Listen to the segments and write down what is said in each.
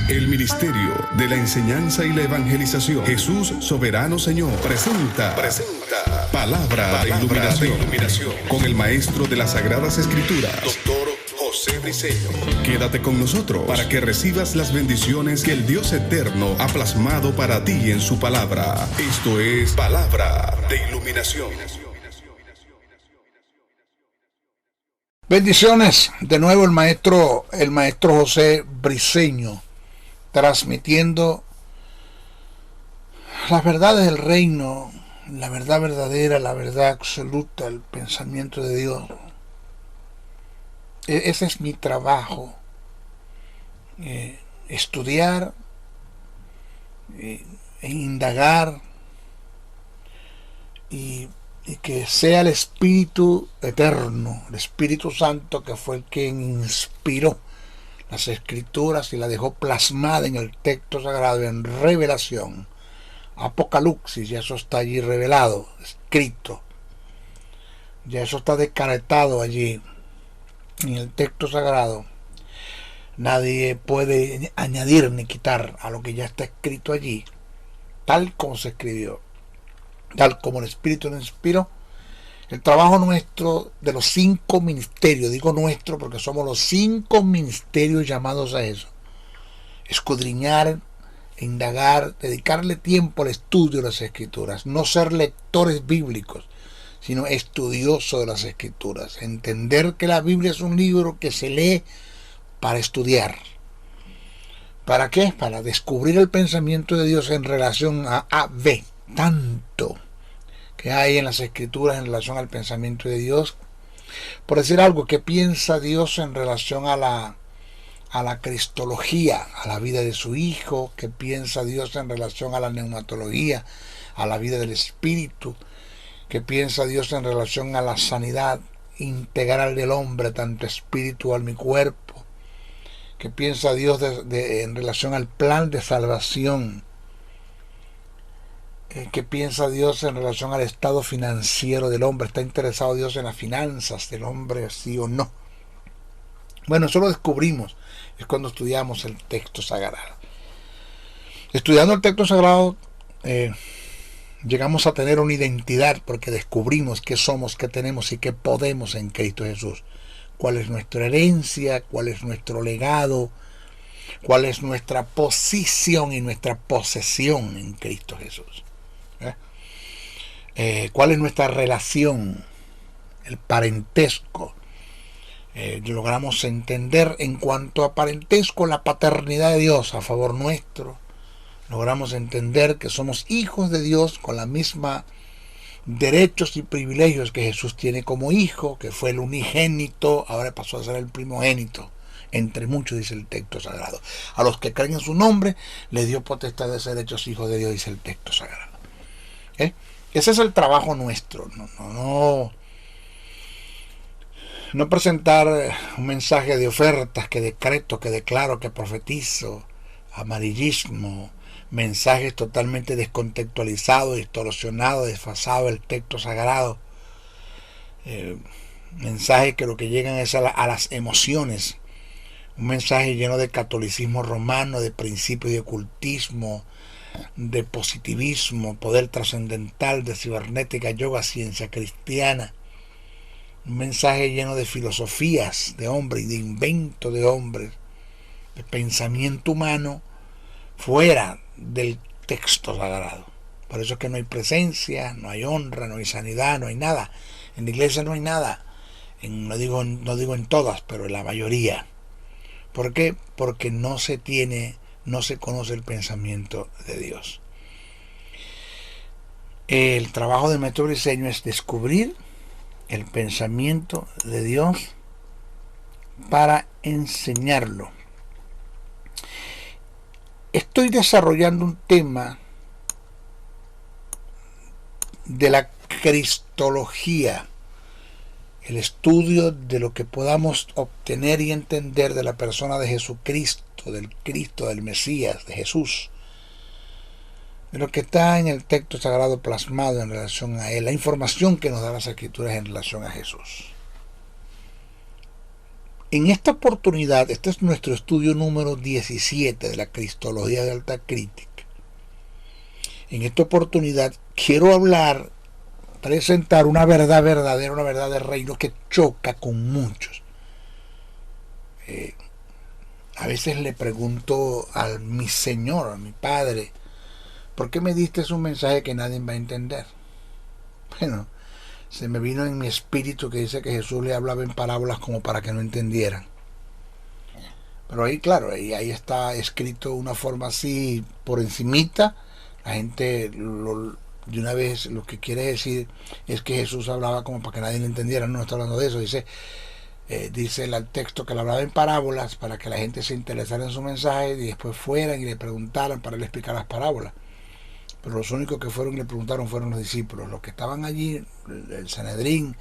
El Ministerio de la Enseñanza y la Evangelización, Jesús Soberano Señor, presenta Palabra de Iluminación con el Maestro de las Sagradas Escrituras, Dr. José Briceño. Quédate con nosotros para que recibas las bendiciones que el Dios Eterno ha plasmado para ti en su palabra. Esto es Palabra de Iluminación. Bendiciones, de nuevo el maestro José Briceño, transmitiendo las verdades del reino, la verdad verdadera, la verdad absoluta, el pensamiento de Dios. Ese es mi trabajo, estudiar, indagar y que sea el Espíritu Eterno, el Espíritu Santo, que fue el quien inspiró las Escrituras y la dejó plasmada en el texto sagrado, en revelación, Apocalipsis, ya eso está allí revelado, escrito, ya eso está decretado allí en el texto sagrado. Nadie puede añadir ni quitar a lo que ya está escrito allí, tal como se escribió, tal como el Espíritu nos inspiró. El trabajo nuestro de los 5 ministerios, digo nuestro porque somos los 5 ministerios llamados a eso: escudriñar, indagar, dedicarle tiempo al estudio de las Escrituras, no ser lectores bíblicos, sino estudiosos de las Escrituras, entender que la Biblia es un libro que se lee para estudiar. ¿Para qué? Para descubrir el pensamiento de Dios en relación a B, tanto que hay en las Escrituras en relación al pensamiento de Dios. Por decir algo, ¿qué piensa Dios en relación a la cristología, a la vida de su Hijo? ¿Qué piensa Dios en relación a la neumatología, a la vida del Espíritu? ¿Qué piensa Dios en relación a la sanidad integral del hombre, tanto espiritual como cuerpo? ¿Qué piensa Dios en relación al plan de salvación? ¿Qué piensa Dios en relación al estado financiero del hombre? ¿Está interesado Dios en las finanzas del hombre, sí o no? Bueno, eso lo descubrimos, es cuando estudiamos el texto sagrado. Estudiando el texto sagrado, llegamos a tener una identidad, porque descubrimos qué somos, qué tenemos y qué podemos en Cristo Jesús. Cuál es nuestra herencia, cuál es nuestro legado, cuál es nuestra posición y nuestra posesión en Cristo Jesús. Cuál es nuestra relación, el parentesco. Logramos entender en cuanto a parentesco la paternidad de Dios a favor nuestro. Logramos entender que somos hijos de Dios con la misma derechos y privilegios que Jesús tiene como hijo, que fue el unigénito, ahora pasó a ser el primogénito, entre muchos, dice el texto sagrado. A los que creen en su nombre, le dio potestad de ser hechos hijos de Dios, dice el texto sagrado. Ese es el trabajo nuestro, no presentar un mensaje de ofertas, que decreto, que declaro, que profetizo, amarillismo, mensajes totalmente descontextualizados, distorsionados, desfasados del texto sagrado, mensajes que lo que llegan es a las emociones, un mensaje lleno de catolicismo romano, de principios de ocultismo, de positivismo, poder trascendental, de cibernética, yoga, ciencia cristiana, un mensaje lleno de filosofías de hombres y de invento de hombres, de pensamiento humano fuera del texto sagrado. Por eso es que no hay presencia, no hay honra, no hay sanidad, no hay nada. En la iglesia no hay nada. No digo en todas, pero en la mayoría. ¿Por qué? Porque no se conoce el pensamiento de Dios. El trabajo de maestro Briceño es descubrir el pensamiento de Dios para enseñarlo. Estoy desarrollando un tema de la cristología, el estudio de lo que podamos obtener y entender de la persona de Jesucristo, del Mesías, de Jesús, de lo que está en el texto sagrado plasmado en relación a Él, la información que nos da las Escrituras en relación a Jesús. En esta oportunidad, este es nuestro estudio número 17 de la Cristología de Alta Crítica. En esta oportunidad quiero presentar una verdad verdadera, una verdad del reino que choca con muchos. A veces le pregunto a mi Señor, a mi Padre, ¿por qué me diste un mensaje que nadie va a entender? Bueno, se me vino en mi espíritu que dice que Jesús le hablaba en parábolas como para que no entendieran. Pero ahí, claro, ahí está escrito de una forma así por encimita. La gente de una vez lo que quiere decir es que Jesús hablaba como para que nadie lo entendiera. No está hablando de eso. Dice el texto que le hablaba en parábolas para que la gente se interesara en su mensaje y después fueran y le preguntaran para él explicar las parábolas. Pero los únicos que fueron y le preguntaron fueron los discípulos. Los que estaban allí, el Sanedrín,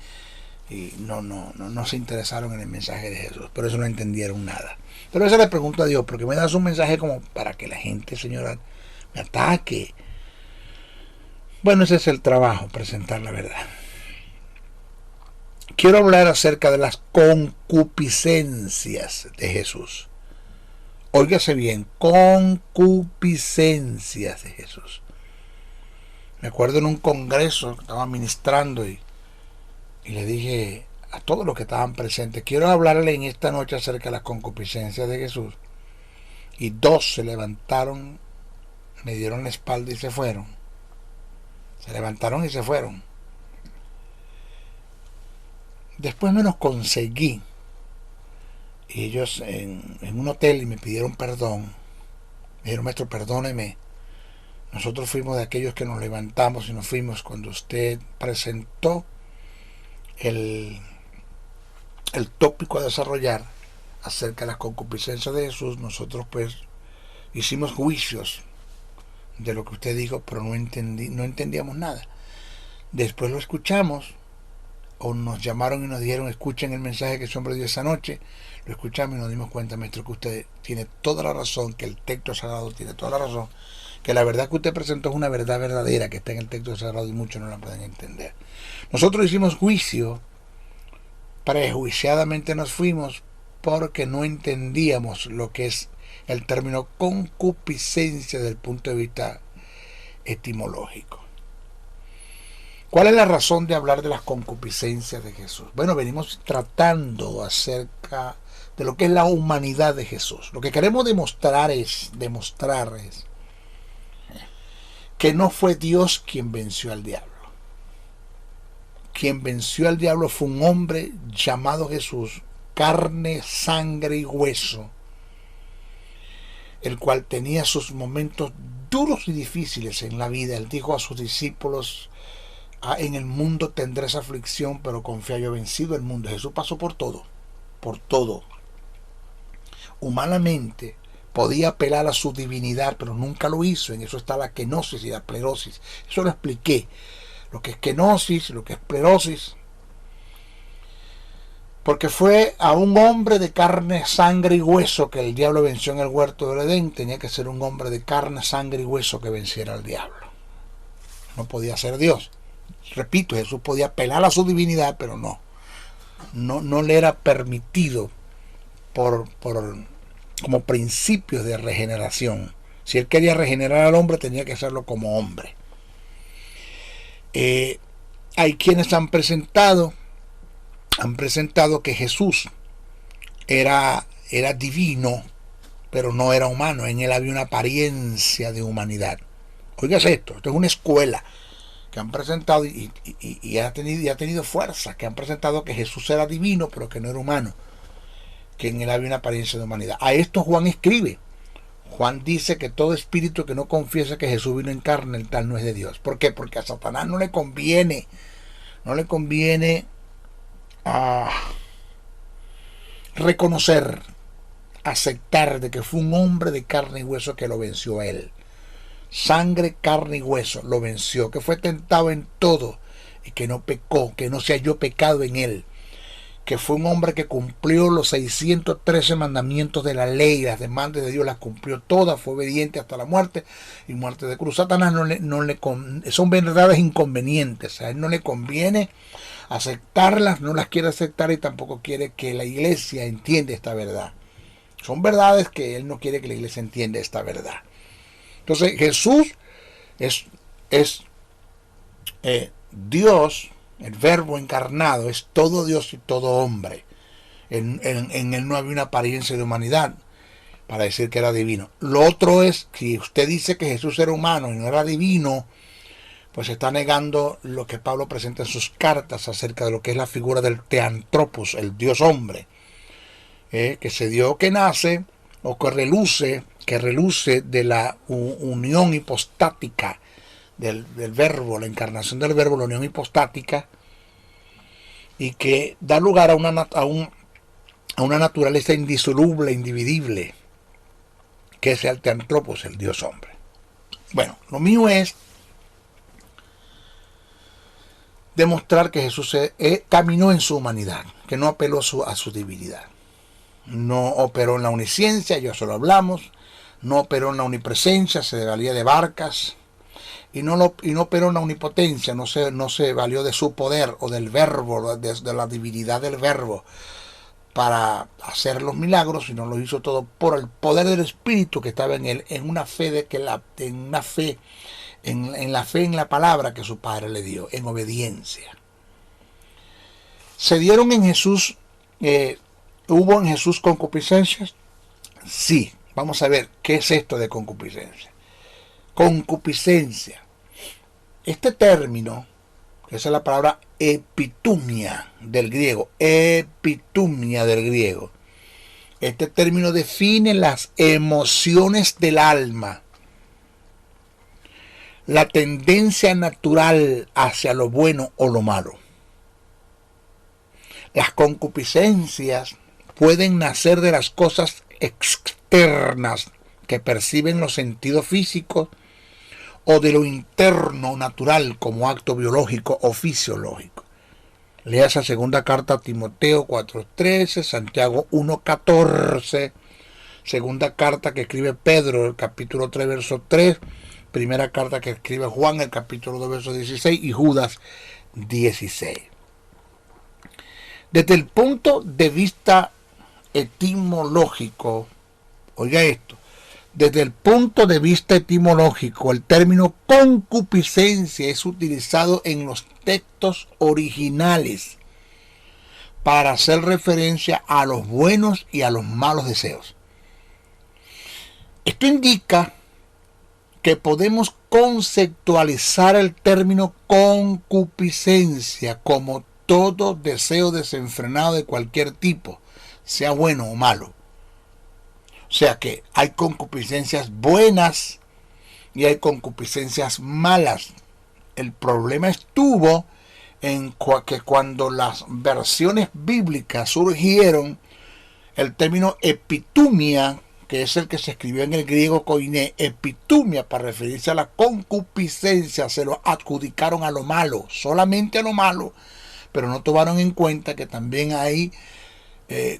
y no se interesaron en el mensaje de Jesús. Por eso no entendieron nada. Pero eso le pregunto a Dios, porque me das un mensaje como para que la gente, Señora, me ataque. Bueno, ese es el trabajo, presentar la verdad. Quiero hablar acerca de las concupiscencias de Jesús. Óigase bien, concupiscencias de Jesús. Me acuerdo en un congreso que estaba ministrando y le dije a todos los que estaban presentes, quiero hablarle en esta noche acerca de las concupiscencias de Jesús. Y 2 se levantaron, me dieron la espalda y se fueron. Se levantaron y se fueron. Después me los conseguí. Y ellos en un hotel y me pidieron perdón. Me dijeron, maestro, perdóneme. Nosotros fuimos de aquellos que nos levantamos y nos fuimos cuando usted presentó el tópico a desarrollar acerca de las concupiscencias de Jesús. Nosotros pues hicimos juicios de lo que usted dijo, pero no entendíamos nada. Después lo escuchamos, o nos llamaron y nos dijeron, escuchen el mensaje que ese hombre dio esa noche. Lo escuchamos y nos dimos cuenta, maestro, que usted tiene toda la razón, que el texto sagrado tiene toda la razón, que la verdad que usted presentó es una verdad verdadera que está en el texto sagrado y muchos no la pueden entender. Nosotros hicimos juicio, prejuiciadamente nos fuimos porque no entendíamos lo que es el término concupiscencia desde el punto de vista etimológico. ¿Cuál es la razón de hablar de las concupiscencias de Jesús? Bueno, venimos tratando acerca de lo que es la humanidad de Jesús. Lo que queremos demostrar es que no fue Dios quien venció al diablo. Quien venció al diablo fue un hombre llamado Jesús, carne, sangre y hueso, el cual tenía sus momentos duros y difíciles en la vida. Él dijo a sus discípulos, en el mundo tendréis aflicción, pero confía, yo he vencido el mundo. Jesús pasó por todo. Humanamente podía apelar a su divinidad, pero nunca lo hizo. En eso está la kenosis y la plerosis. Eso lo expliqué. Lo que es kenosis, lo que es plerosis. Porque fue a un hombre de carne, sangre y hueso que el diablo venció en el huerto del Edén. Tenía que ser un hombre de carne, sangre y hueso que venciera al diablo. No podía ser Dios. Repito, Jesús podía apelar a su divinidad, pero no le era permitido como principios de regeneración. Si él quería regenerar al hombre, tenía que hacerlo como hombre. Hay quienes han presentado que Jesús era divino, pero no era humano. En él había una apariencia de humanidad. Óigase esto es una escuela que han presentado y ha tenido fuerza, que han presentado que Jesús era divino, pero que no era humano, que en él había una apariencia de humanidad. A esto Juan escribe. Juan dice que todo espíritu que no confiesa que Jesús vino en carne, el tal no es de Dios. ¿Por qué? Porque a Satanás no le conviene reconocer, aceptar de que fue un hombre de carne y hueso que lo venció a él. Sangre, carne y hueso lo venció, que fue tentado en todo y que no pecó, que no se halló pecado en él, que fue un hombre que cumplió los 613 mandamientos de la ley, las demandas de Dios las cumplió todas, fue obediente hasta la muerte y muerte de cruz. Satanás son verdades inconvenientes, a él no le conviene aceptarlas, no las quiere aceptar y tampoco quiere que la iglesia entienda esta verdad. Son verdades que él no quiere que la iglesia entienda esta verdad. Entonces Jesús es Dios, el verbo encarnado, es todo Dios y todo hombre. En él no había una apariencia de humanidad para decir que era divino. Lo otro es, si usted dice que Jesús era humano y no era divino, pues está negando lo que Pablo presenta en sus cartas acerca de lo que es la figura del Theanthropos, el Dios hombre, que se dio, que nace o que reluce de la unión hipostática del verbo, la encarnación del verbo, la unión hipostática, y que da lugar a una naturaleza indisoluble, indivisible, que es el Theanthropos, el Dios hombre. Bueno, lo mío es demostrar que Jesús caminó en su humanidad, que no apeló a su divinidad. No operó en la omnisciencia, ya solo hablamos, no operó en la omnipresencia, se valía de barcas, y no operó en la omnipotencia, no se valió de su poder o del verbo, de la divinidad del verbo para hacer los milagros, sino lo hizo todo por el poder del Espíritu que estaba en él, en la fe en la palabra que su Padre le dio, en obediencia. ¿Se dieron en Jesús, hubo en Jesús concupiscencias? Sí. Vamos a ver qué es esto de concupiscencia. Concupiscencia. Este término, que es la palabra epitumia del griego, epitumia del griego. Este término define las emociones del alma, la tendencia natural hacia lo bueno o lo malo. Las concupiscencias pueden nacer de las cosas externas que perciben los sentidos físicos o de lo interno natural como acto biológico o fisiológico. Lea esa segunda carta a Timoteo 4:13, Santiago 1:14, segunda carta que escribe Pedro, el capítulo 3, verso 3, primera carta que escribe Juan, el capítulo 2, verso 16, y Judas 16. Desde el punto de vista etimológico, oiga esto, desde el punto de vista etimológico, el término concupiscencia es utilizado en los textos originales para hacer referencia a los buenos y a los malos deseos. Esto indica que podemos conceptualizar el término concupiscencia como todo deseo desenfrenado de cualquier tipo, sea bueno o malo. O sea que hay concupiscencias buenas y hay concupiscencias malas. El problema estuvo en que cuando las versiones bíblicas surgieron, el término epitumia, que es el que se escribió en el griego koiné, epitumia, para referirse a la concupiscencia, se lo adjudicaron a lo malo, solamente a lo malo, pero no tomaron en cuenta que también hay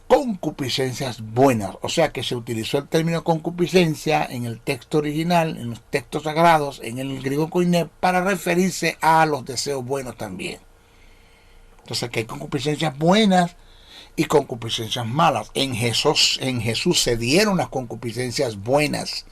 concupiscencias buenas. O sea que se utilizó el término concupiscencia en el texto original, en los textos sagrados, en el griego koiné, para referirse a los deseos buenos también. Entonces que hay concupiscencias buenas y concupiscencias malas. En Jesús se dieron las concupiscencias buenas.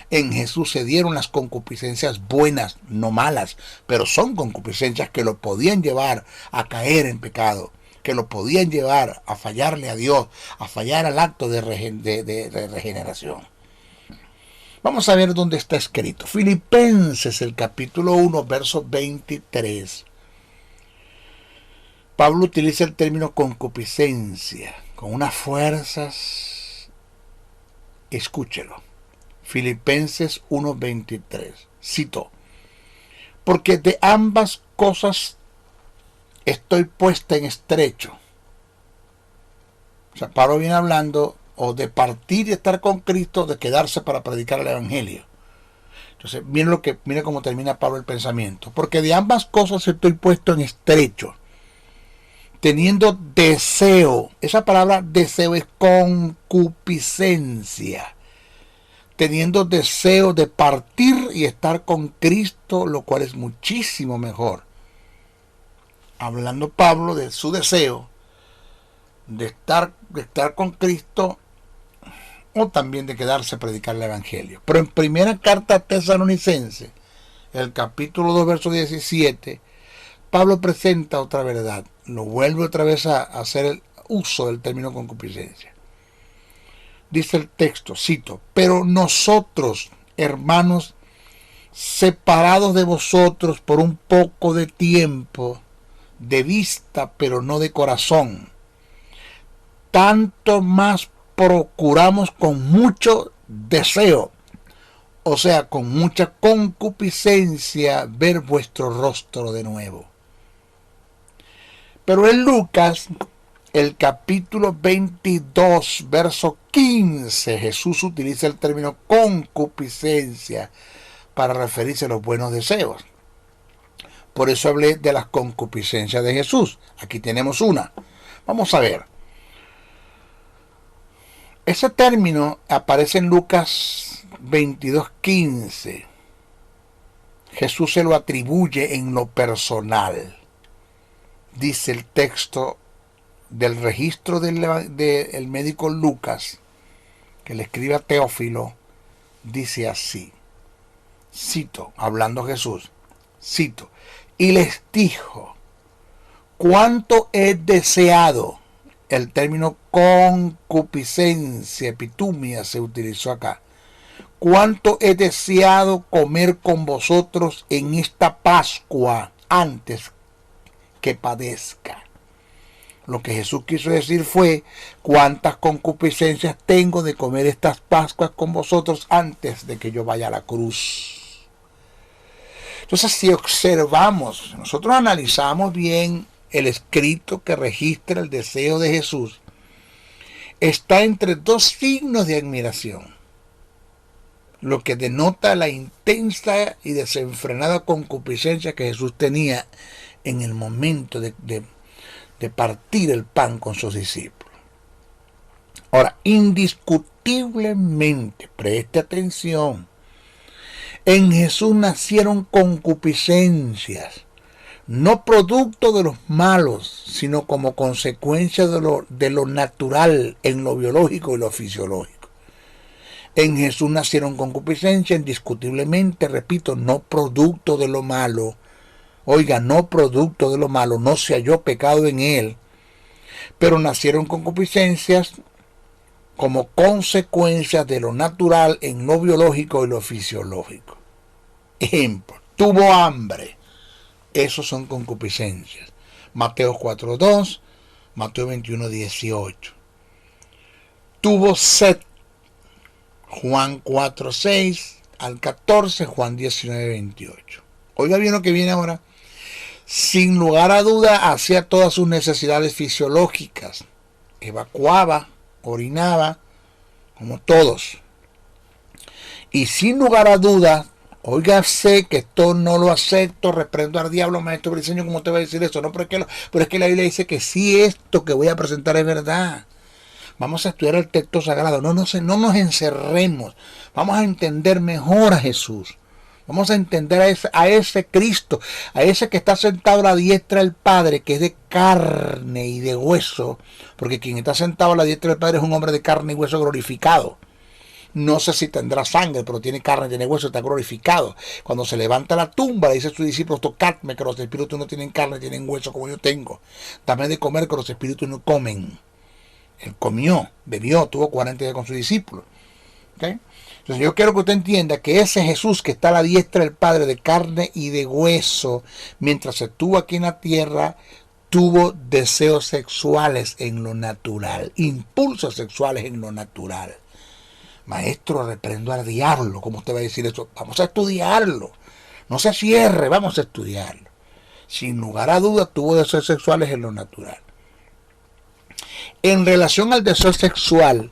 En Jesús se dieron las concupiscencias buenas, no malas, pero son concupiscencias que lo podían llevar a caer en pecado, que lo podían llevar a fallarle a Dios, a fallar al acto de regeneración. Vamos a ver dónde está escrito. Filipenses, el capítulo 1, verso 23. Pablo utiliza el término concupiscencia con unas fuerzas. Escúchelo. Filipenses 1:23. Cito: porque de ambas cosas estoy puesta en estrecho. O sea, Pablo viene hablando o de partir y estar con Cristo, de quedarse para predicar el Evangelio. Entonces, mire cómo termina Pablo el pensamiento. Porque de ambas cosas estoy puesto en estrecho, teniendo deseo. Esa palabra deseo es concupiscencia. Teniendo deseo de partir y estar con Cristo, lo cual es muchísimo mejor. Hablando Pablo de su deseo de estar con Cristo, o también de quedarse a predicar el Evangelio. Pero en primera carta Tesalonicense, el capítulo 2, verso 17, Pablo presenta otra verdad. Lo vuelve otra vez a hacer el uso del término concupiscencia. Dice el texto, cito, pero nosotros, hermanos, separados de vosotros por un poco de tiempo, de vista, pero no de corazón, tanto más procuramos con mucho deseo, o sea, con mucha concupiscencia, ver vuestro rostro de nuevo. Pero en Lucas, el capítulo 22, verso 15, Jesús utiliza el término concupiscencia para referirse a los buenos deseos. Por eso hablé de las concupiscencias de Jesús. Aquí tenemos una. Vamos a ver. Ese término aparece en Lucas 22:15. Jesús se lo atribuye en lo personal. Dice el texto del registro del médico Lucas, que le escribe a Teófilo, dice así, cito, hablando Jesús, cito, y les dijo, cuánto he deseado, el término concupiscencia, epitumia se utilizó acá, cuánto he deseado comer con vosotros en esta Pascua antes que padezca. Lo que Jesús quiso decir fue, cuántas concupiscencias tengo de comer estas Pascuas con vosotros antes de que yo vaya a la cruz. Entonces, si observamos, nosotros analizamos bien el escrito que registra el deseo de Jesús, está entre dos signos de admiración, lo que denota la intensa y desenfrenada concupiscencia que Jesús tenía en el momento de partir el pan con sus discípulos. Ahora, indiscutiblemente, preste atención, en Jesús nacieron concupiscencias, no producto de los malos, sino como consecuencia de lo natural en lo biológico y lo fisiológico. En Jesús nacieron concupiscencias, indiscutiblemente, repito, no producto de lo malo. Oiga, no producto de lo malo, no se halló pecado en él, pero nacieron concupiscencias como consecuencia de lo natural en lo biológico y lo fisiológico. Ejemplo, tuvo hambre, esos son concupiscencias. Mateo 4:2, Mateo 21:18. Tuvo sed, Juan 4:6 al 14, Juan 19:28. Oiga bien lo que viene ahora. Sin lugar a duda hacía todas sus necesidades fisiológicas, evacuaba, orinaba, como todos. Y sin lugar a duda, oiga, sé que esto no lo acepto, reprendo al diablo, maestro Briceño, ¿cómo te va a decir eso? No, pero es que la Biblia dice que sí, esto que voy a presentar es verdad. Vamos a estudiar el texto sagrado, no nos encerremos, vamos a entender mejor a Jesús. Vamos a entender a ese Cristo, a ese que está sentado a la diestra del Padre, que es de carne y de hueso, porque quien está sentado a la diestra del Padre es un hombre de carne y hueso glorificado. No sé si tendrá sangre, pero tiene carne, tiene hueso, está glorificado. Cuando se levanta la tumba, le dice a sus discípulos, tocadme, que los espíritus no tienen carne, tienen hueso como yo tengo. Dame de comer, que los espíritus no comen. Él comió, bebió, tuvo 40 días con sus discípulos. ¿Okay? Entonces yo quiero que usted entienda que ese Jesús que está a la diestra del Padre de carne y de hueso, mientras estuvo aquí en la tierra, tuvo deseos sexuales en lo natural, impulsos sexuales en lo natural. Maestro, reprendo al diablo. ¿Cómo usted va a decir eso? Vamos a estudiarlo. No se cierre, vamos a estudiarlo. Sin lugar a dudas, tuvo deseos sexuales en lo natural. En relación al deseo sexual,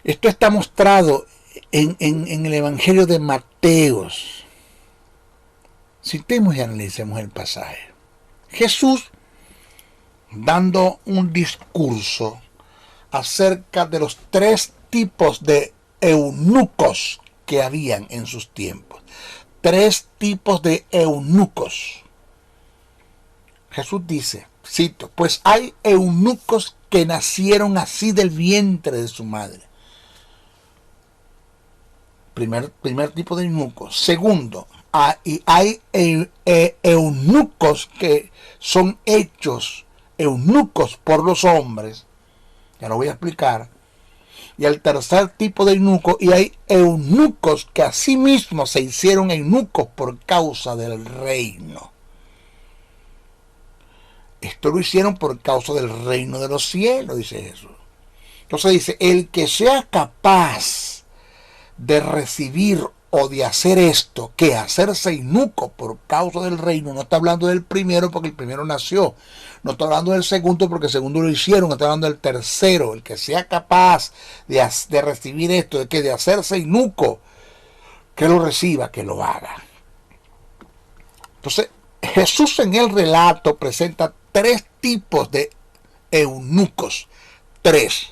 esto está mostrado en el Evangelio de Mateo. Citemos y analicemos el pasaje. Jesús dando un discurso acerca de los 3 tipos de eunucos que habían en sus tiempos. 3 tipos de eunucos. Jesús dice, cito, pues hay eunucos que nacieron así del vientre de su madre. Primer tipo de eunucos. Segundo, hay eunucos que son hechos eunucos por los hombres. Ya lo voy a explicar. Y el tercer tipo de eunuco, y hay eunucos que asimismo se hicieron eunucos por causa del reino. Esto lo hicieron por causa del reino de los cielos, dice Jesús. Entonces dice, el que sea capaz de recibir o de hacer esto, que hacerse eunuco por causa del reino, no está hablando del primero porque el primero nació, no está hablando del segundo porque el segundo lo hicieron, está hablando del tercero, el que sea capaz de recibir esto, de hacerse eunuco, que lo reciba, que lo haga. Entonces, Jesús en el relato presenta 3 tipos de eunucos. 3.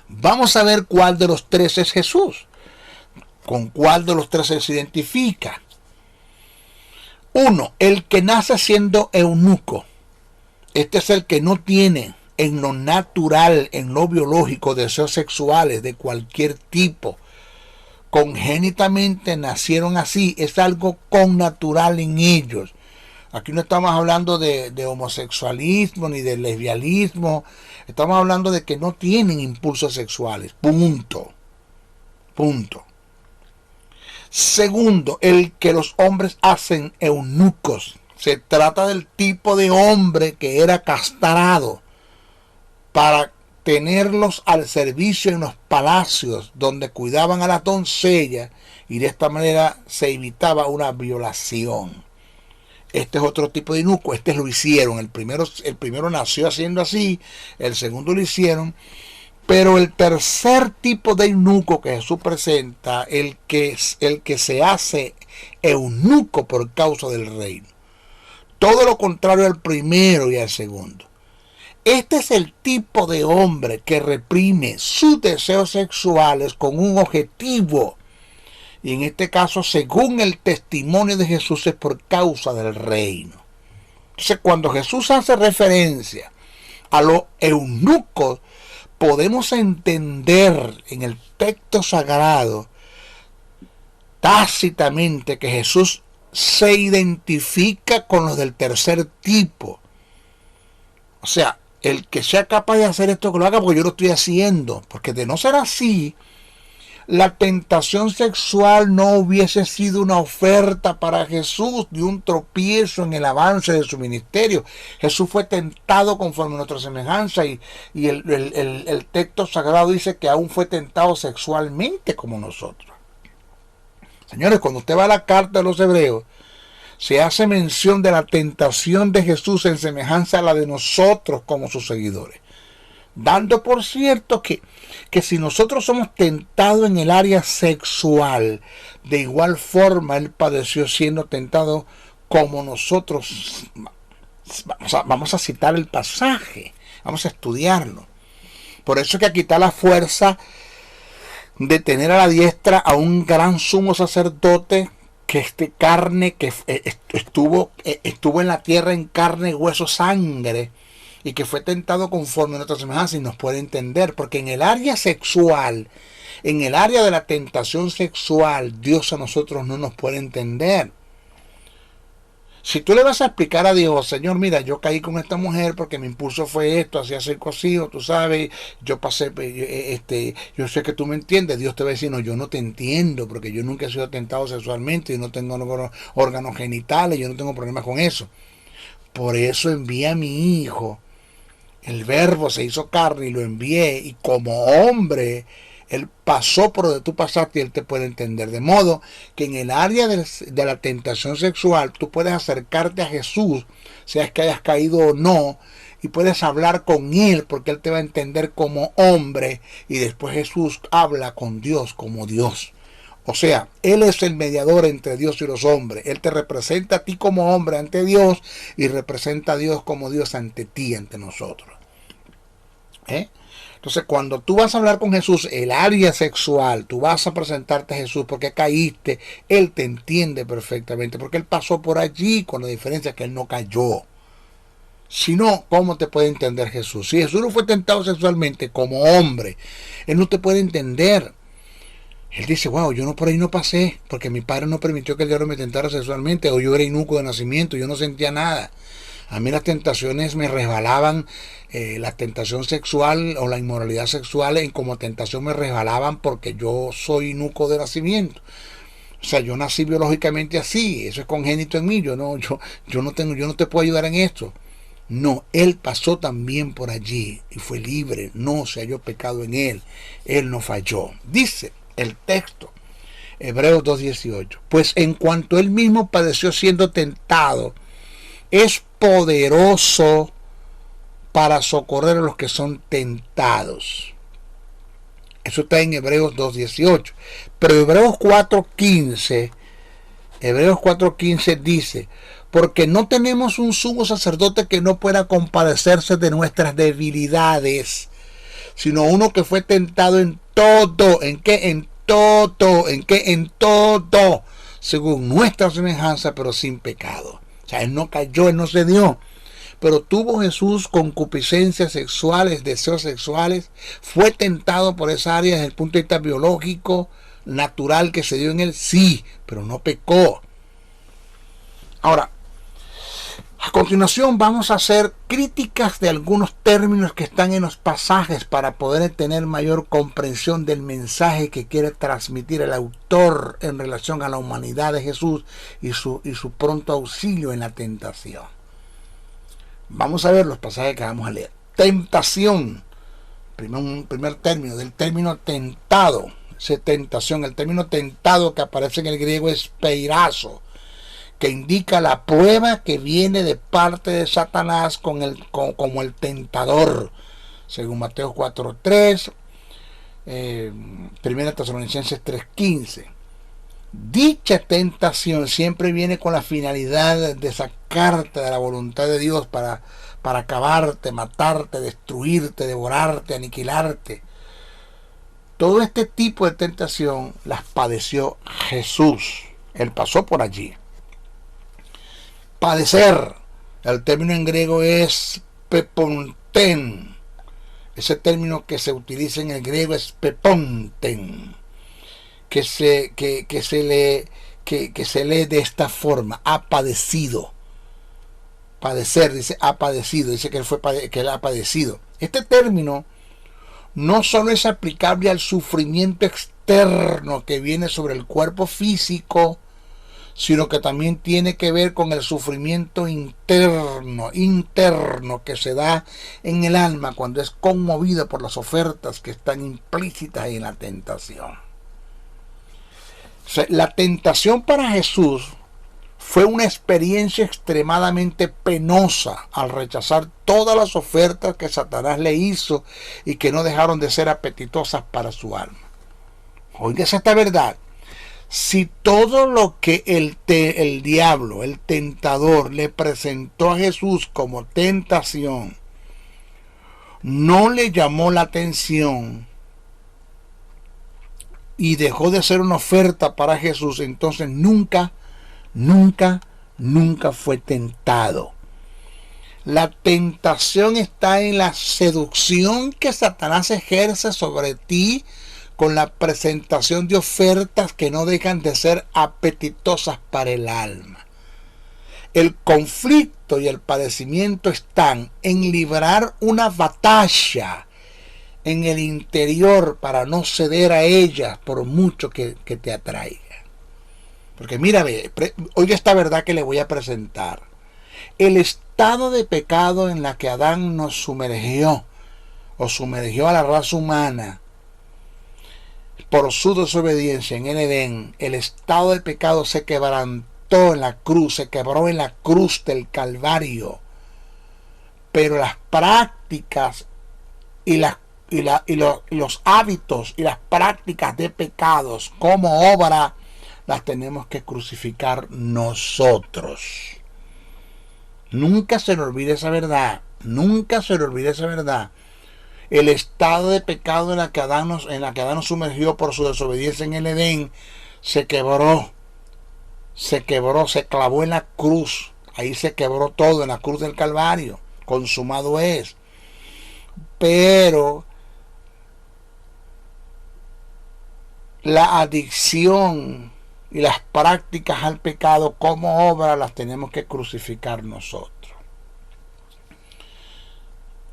Vamos a ver cuál de los 3 es Jesús. ¿Con cuál de los 3 se identifica? 1. El que nace siendo eunuco. Este es el que no tiene en lo natural, en lo biológico, deseos sexuales de cualquier tipo. Congénitamente nacieron así. Es algo connatural en ellos. Aquí no estamos hablando de homosexualismo ni de lesbianismo. Estamos hablando de que no tienen impulsos sexuales. Punto. Segundo, el que los hombres hacen eunucos. Se trata del tipo de hombre que era castrado para tenerlos al servicio en los palacios donde cuidaban a las doncellas, y de esta manera se evitaba una violación. Este es otro tipo de eunuco. Este lo hicieron. El primero nació haciendo así. El segundo lo hicieron. Pero el tercer tipo de eunuco que Jesús presenta, el que se hace eunuco por causa del reino. Todo lo contrario al primero y al segundo. Este es el tipo de hombre que reprime sus deseos sexuales con un objetivo. Y en este caso, según el testimonio de Jesús, es por causa del reino. Entonces, cuando Jesús hace referencia a los eunucos, podemos entender en el texto sagrado tácitamente que Jesús se identifica con los del tercer tipo. O sea, el que sea capaz de hacer esto, que lo haga porque yo lo estoy haciendo. Porque de no ser así, la tentación sexual no hubiese sido una oferta para Jesús, ni un tropiezo en el avance de su ministerio. Jesús fue tentado conforme a nuestra semejanza, y el texto sagrado dice que aún fue tentado sexualmente como nosotros. Señores, cuando usted va a la carta de los Hebreos, se hace mención de la tentación de Jesús en semejanza a la de nosotros como sus seguidores. Dando por cierto que si nosotros somos tentados en el área sexual, de igual forma Él padeció siendo tentado como nosotros. Vamos a citar el pasaje, vamos a estudiarlo. Por eso es que aquí está la fuerza de tener a la diestra a un gran sumo sacerdote que estuvo en la tierra en carne, hueso, sangre, y que fue tentado conforme a nuestra semejanza, y nos puede entender, porque en el área sexual, en el área de la tentación sexual, Dios a nosotros no nos puede entender. Si tú le vas a explicar a Dios, Señor, mira, yo caí con esta mujer porque mi impulso fue esto, así hacer cosido, tú sabes, yo pasé, yo sé que tú me entiendes, Dios te va a decir, no, yo no te entiendo, porque yo nunca he sido tentado sexualmente, yo no tengo órganos genitales, yo no tengo problemas con eso. Por eso envié a mi hijo. El verbo se hizo carne y lo envié, y como hombre Él pasó por donde tú pasaste y Él te puede entender. De modo que en el área de la tentación sexual tú puedes acercarte a Jesús, seas que hayas caído o no, y puedes hablar con Él porque Él te va a entender como hombre, y después Jesús habla con Dios como Dios. O sea, Él es el mediador entre Dios y los hombres. Él te representa a ti como hombre ante Dios y representa a Dios como Dios ante ti, ante nosotros. Entonces, cuando tú vas a hablar con Jesús, el área sexual, tú vas a presentarte a Jesús porque caíste, Él te entiende perfectamente, porque Él pasó por allí, con la diferencia que Él no cayó. Si no, ¿cómo te puede entender Jesús? Si Jesús no fue tentado sexualmente como hombre, Él no te puede entender. Él dice, wow, yo no por ahí no pasé, porque mi padre no permitió que el diablo me tentara sexualmente, o yo era inicuo de nacimiento, yo no sentía nada. A mí las tentaciones me resbalaban, la tentación sexual o la inmoralidad sexual como tentación me resbalaban porque yo soy inicuo de nacimiento. O sea, yo nací biológicamente así, eso es congénito en mí, yo no te puedo ayudar en esto. No, Él pasó también por allí y fue libre, no se halló pecado en Él no falló. Dice el texto, Hebreos 2:18, pues en cuanto Él mismo padeció siendo tentado, es poderoso para socorrer a los que son tentados. Eso está en Hebreos 2:18. Pero Hebreos 4:15 dice, porque no tenemos un sumo sacerdote que no pueda compadecerse de nuestras debilidades, sino uno que fue tentado en todo. ¿En qué? En todo. ¿En qué? En todo. Según nuestra semejanza, pero sin pecado. O sea, Él no cayó, Él no se dio. Pero tuvo Jesús concupiscencias sexuales, deseos sexuales. Fue tentado por esa área desde el punto de vista biológico, natural que se dio en Él. Sí, pero no pecó. Ahora, a continuación vamos a hacer críticas de algunos términos que están en los pasajes para poder tener mayor comprensión del mensaje que quiere transmitir el autor en relación a la humanidad de Jesús y su pronto auxilio en la tentación. Vamos a ver los pasajes que vamos a leer. Tentación, primer término, del término tentado. Esa tentación, el término tentado que aparece en el griego es peirazo, que indica la prueba que viene de parte de Satanás como el tentador, según Mateo 4:3, 1 Tesalonicenses 3:15. Dicha tentación siempre viene con la finalidad de sacarte de la voluntad de Dios para acabarte, matarte, destruirte, devorarte, aniquilarte. Todo este tipo de tentación las padeció Jesús. Él pasó por allí. Padecer, el término en griego es peponten. Ese término que se utiliza en el griego es peponten, que se lee de esta forma: ha padecido. Padecer, dice, ha padecido, dice que él ha padecido. Este término no solo es aplicable al sufrimiento externo que viene sobre el cuerpo físico, sino que también tiene que ver con el sufrimiento interno que se da en el alma cuando es conmovido por las ofertas que están implícitas en la tentación. O sea, la tentación para Jesús fue una experiencia extremadamente penosa al rechazar todas las ofertas que Satanás le hizo y que no dejaron de ser apetitosas para su alma. Oigas esta verdad. Si todo lo que el diablo, el tentador, le presentó a Jesús como tentación, no le llamó la atención y dejó de ser una oferta para Jesús, entonces nunca fue tentado. La tentación está en la seducción que Satanás ejerce sobre ti con la presentación de ofertas que no dejan de ser apetitosas para el alma. El conflicto y el padecimiento están en librar una batalla en el interior para no ceder a ellas por mucho que te atraiga. Porque mira, oiga esta verdad que le voy a presentar. El estado de pecado en la que Adán nos sumergió a la raza humana por su desobediencia en el Edén, el estado de pecado se quebrantó en la cruz, se quebró en la cruz del Calvario. Pero las prácticas y los hábitos y las prácticas de pecados como obra las tenemos que crucificar nosotros. Nunca se le olvide esa verdad. Nunca se le olvide esa verdad. El estado de pecado en la que Adán nos sumergió por su desobediencia en el Edén se quebró. Se clavó en la cruz. Ahí se quebró todo, en la cruz del Calvario. Consumado es. Pero la adicción y las prácticas al pecado como obra las tenemos que crucificar nosotros.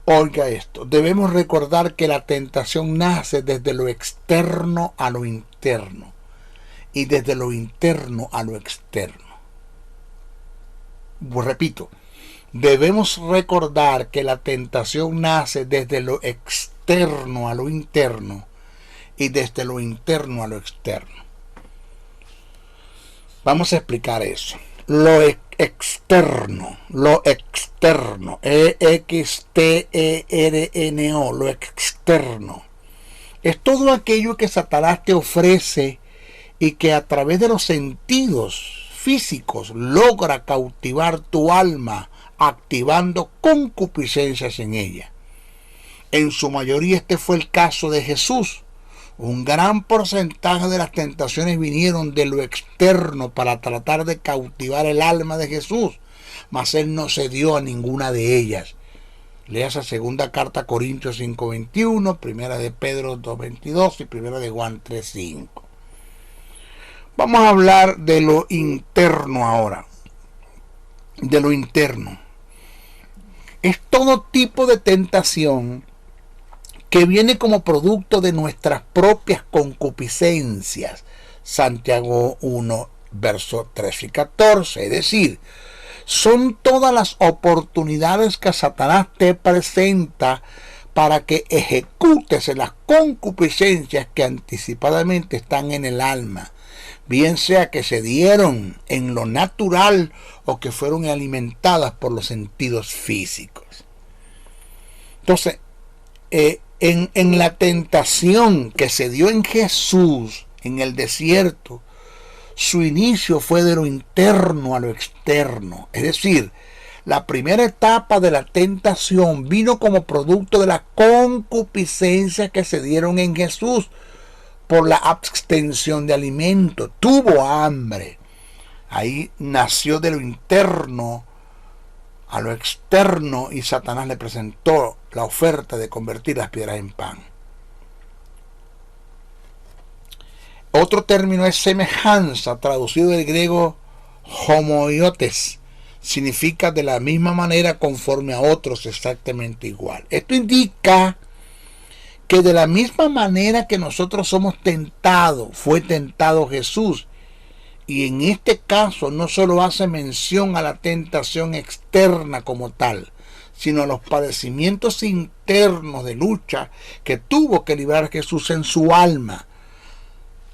Oiga esto, debemos recordar que la tentación nace desde lo externo a lo interno y desde lo interno a lo externo. Repito, debemos recordar que la tentación nace desde lo externo a lo interno y desde lo interno a lo externo. Vamos a explicar eso. Lo externo, E-X-T-E-R-N-O, lo externo, es todo aquello que Satanás te ofrece y que a través de los sentidos físicos logra cautivar tu alma, activando concupiscencias en ella. En su mayoría este fue el caso de Jesús. Un gran porcentaje de las tentaciones vinieron de lo externo para tratar de cautivar el alma de Jesús, mas él no cedió a ninguna de ellas. Lea esa segunda carta a Corintios 5:21, primera de Pedro 2:22 y primera de Juan 3:5. Vamos a hablar de lo interno ahora. De lo interno. Es todo tipo de tentación que viene como producto de nuestras propias concupiscencias. Santiago 1, versos 13 y 14. Es decir, son todas las oportunidades que Satanás te presenta para que ejecutes las concupiscencias que anticipadamente están en el alma, bien sea que se dieron en lo natural o que fueron alimentadas por los sentidos físicos. Entonces, en la tentación que se dio en Jesús en el desierto, su inicio fue de lo interno a lo externo. Es decir, la primera etapa de la tentación vino como producto de la concupiscencia que se dieron en Jesús por la abstención de alimento. Tuvo hambre. Ahí nació de lo interno a lo externo y Satanás le presentó la oferta de convertir las piedras en pan. Otro término es semejanza, traducido del griego homoiotes. Significa de la misma manera conforme a otros exactamente igual. Esto indica que de la misma manera que nosotros somos tentados, fue tentado Jesús. Y en este caso no solo hace mención a la tentación externa como tal, sino a los padecimientos internos de lucha que tuvo que librar Jesús en su alma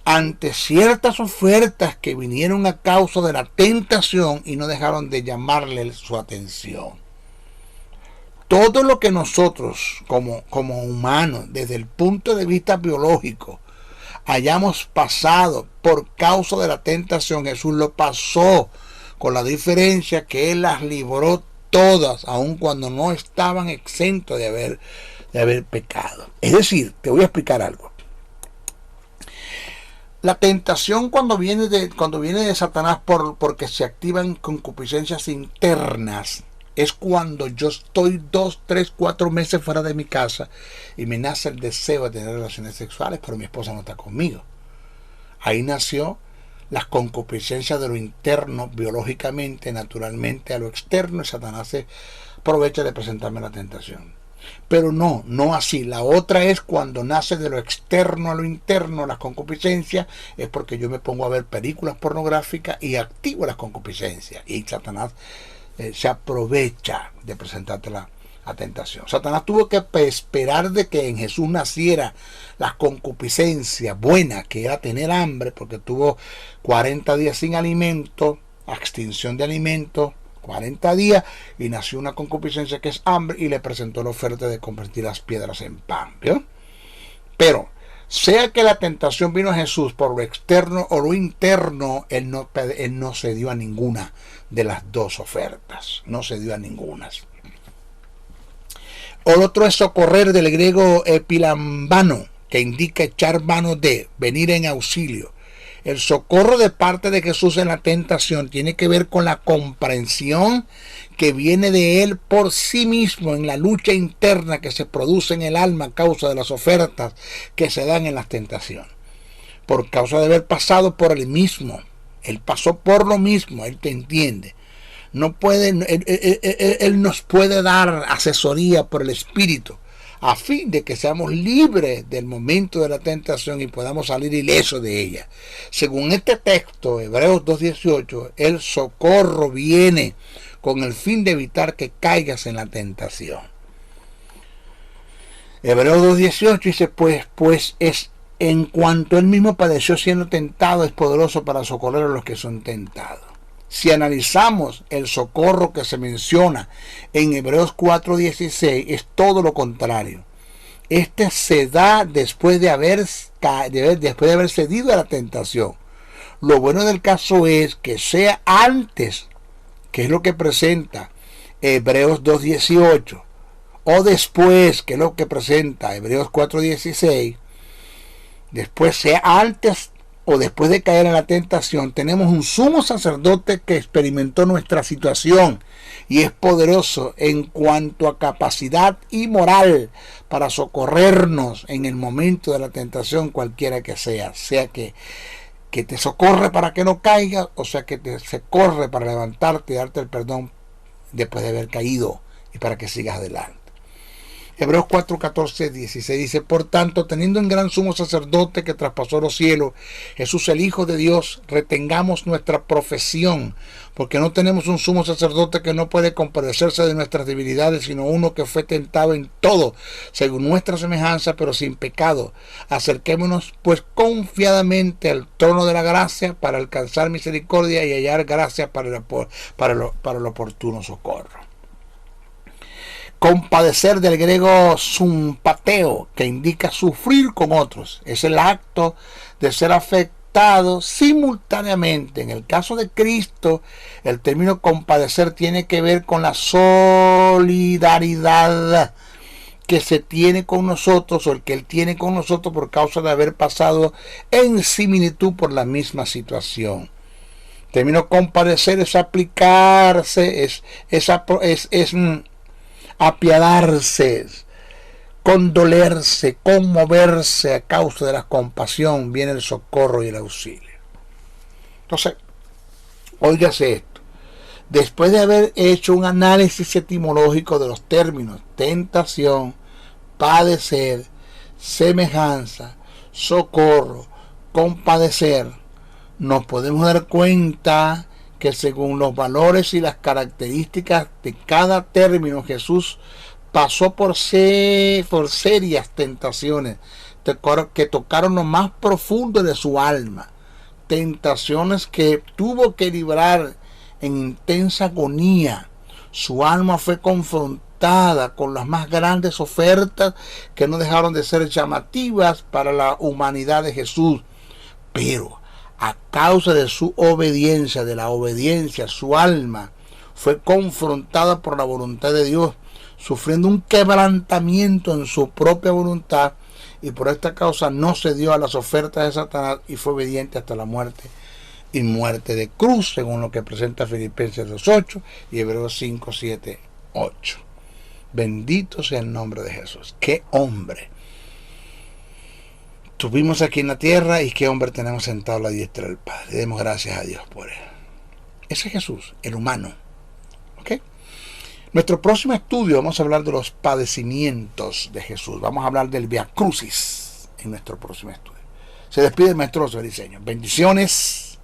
ante ciertas ofertas que vinieron a causa de la tentación y no dejaron de llamarle su atención. Todo lo que nosotros como humanos, desde el punto de vista biológico, hayamos pasado por causa de la tentación, Jesús lo pasó, con la diferencia que Él las libró todas, aun cuando no estaban exentos de haber pecado. Es decir, te voy a explicar algo. La tentación cuando viene de Satanás porque se activan concupiscencias internas, es cuando yo estoy 2, 3, 4 meses fuera de mi casa y me nace el deseo de tener relaciones sexuales, pero mi esposa no está conmigo. Ahí nació las concupiscencias de lo interno, biológicamente, naturalmente, a lo externo, y Satanás se aprovecha de presentarme la tentación. Pero no así. La otra es cuando nace de lo externo a lo interno, las concupiscencias, es porque yo me pongo a ver películas pornográficas y activo las concupiscencias. Y Satanás se aprovecha de presentarte la tentación. Satanás tuvo que esperar de que en Jesús naciera la concupiscencia buena, que era tener hambre, porque tuvo 40 días sin alimento, extinción de alimento, 40 días, y nació una concupiscencia que es hambre, y le presentó la oferta de convertir las piedras en pan. ¿Vio? Pero sea que la tentación vino a Jesús por lo externo o lo interno, él no se dio a ninguna de las dos ofertas. No se dio a ninguna. O otro es socorrer, del griego epilambano, que indica echar mano de, venir en auxilio. El socorro de parte de Jesús en la tentación tiene que ver con la comprensión que viene de él por sí mismo en la lucha interna que se produce en el alma a causa de las ofertas que se dan en las tentaciones. Por causa de haber pasado por él mismo. Él pasó por lo mismo, él te entiende. No puede, él nos puede dar asesoría por el Espíritu a fin de que seamos libres del momento de la tentación y podamos salir ilesos de ella. Según este texto, Hebreos 2:18, el socorro viene con el fin de evitar que caigas en la tentación. Hebreos 2:18 dice, pues es en cuanto él mismo padeció siendo tentado, es poderoso para socorrer a los que son tentados. Si analizamos el socorro que se menciona en Hebreos 4:16, es todo lo contrario. Este se da después de haber cedido a la tentación. Lo bueno del caso es que sea antes, que es lo que presenta Hebreos 2:18, o después, que es lo que presenta Hebreos 4:16, después sea antes o después de caer en la tentación, tenemos un sumo sacerdote que experimentó nuestra situación y es poderoso en cuanto a capacidad y moral para socorrernos en el momento de la tentación, cualquiera que sea que te socorre para que no caigas, o sea que te socorre para levantarte y darte el perdón después de haber caído y para que sigas adelante. Hebreos 4:14-16 dice, por tanto, teniendo un gran sumo sacerdote que traspasó los cielos, Jesús el Hijo de Dios, retengamos nuestra profesión, porque no tenemos un sumo sacerdote que no puede compadecerse de nuestras debilidades, sino uno que fue tentado en todo, según nuestra semejanza, pero sin pecado. Acerquémonos pues confiadamente al trono de la gracia para alcanzar misericordia y hallar gracia para el oportuno socorro. Compadecer, del griego sympateo, que indica sufrir con otros. Es el acto de ser afectado simultáneamente. En el caso de Cristo, el término compadecer tiene que ver con la solidaridad que se tiene con nosotros, o el que Él tiene con nosotros por causa de haber pasado en similitud por la misma situación. El término compadecer es aplicarse, es apiadarse, condolerse, conmoverse a causa de la compasión, viene el socorro y el auxilio. Entonces, óigase esto. Después de haber hecho un análisis etimológico de los términos tentación, padecer, semejanza, socorro, compadecer, nos podemos dar cuenta que según los valores y las características de cada término, Jesús pasó por serias tentaciones que tocaron lo más profundo de su alma, tentaciones que tuvo que librar en intensa agonía. Su alma fue confrontada con las más grandes ofertas que no dejaron de ser llamativas para la humanidad de Jesús, pero a causa de su obediencia, su alma fue confrontada por la voluntad de Dios, sufriendo un quebrantamiento en su propia voluntad, y por esta causa no cedió a las ofertas de Satanás y fue obediente hasta la muerte, y muerte de cruz, según lo que presenta Filipenses 2:8 y Hebreos 5:7-8. Bendito sea el nombre de Jesús. ¡Qué hombre tuvimos aquí en la tierra y qué hombre tenemos sentado a la diestra del Padre! Demos gracias a Dios por él. Ese es Jesús, el humano. ¿Ok? Nuestro próximo estudio vamos a hablar de los padecimientos de Jesús. Vamos a hablar del Via Crucis en nuestro próximo estudio. Se despide el maestro José Briceño. Bendiciones.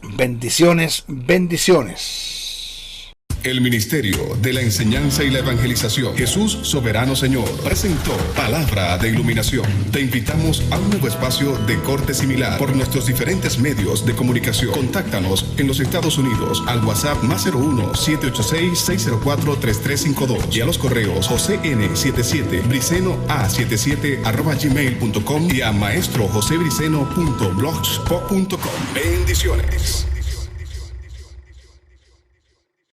Bendiciones, bendiciones. El Ministerio de la Enseñanza y la Evangelización, Jesús Soberano Señor, presentó Palabra de Iluminación. Te invitamos a un nuevo espacio de corte similar por nuestros diferentes medios de comunicación. Contáctanos en los Estados Unidos al WhatsApp +01 786 604 3352 y a los correos jocn77briceno@gmail.com y a maestrojosebriceno.blogspot.com. Bendiciones.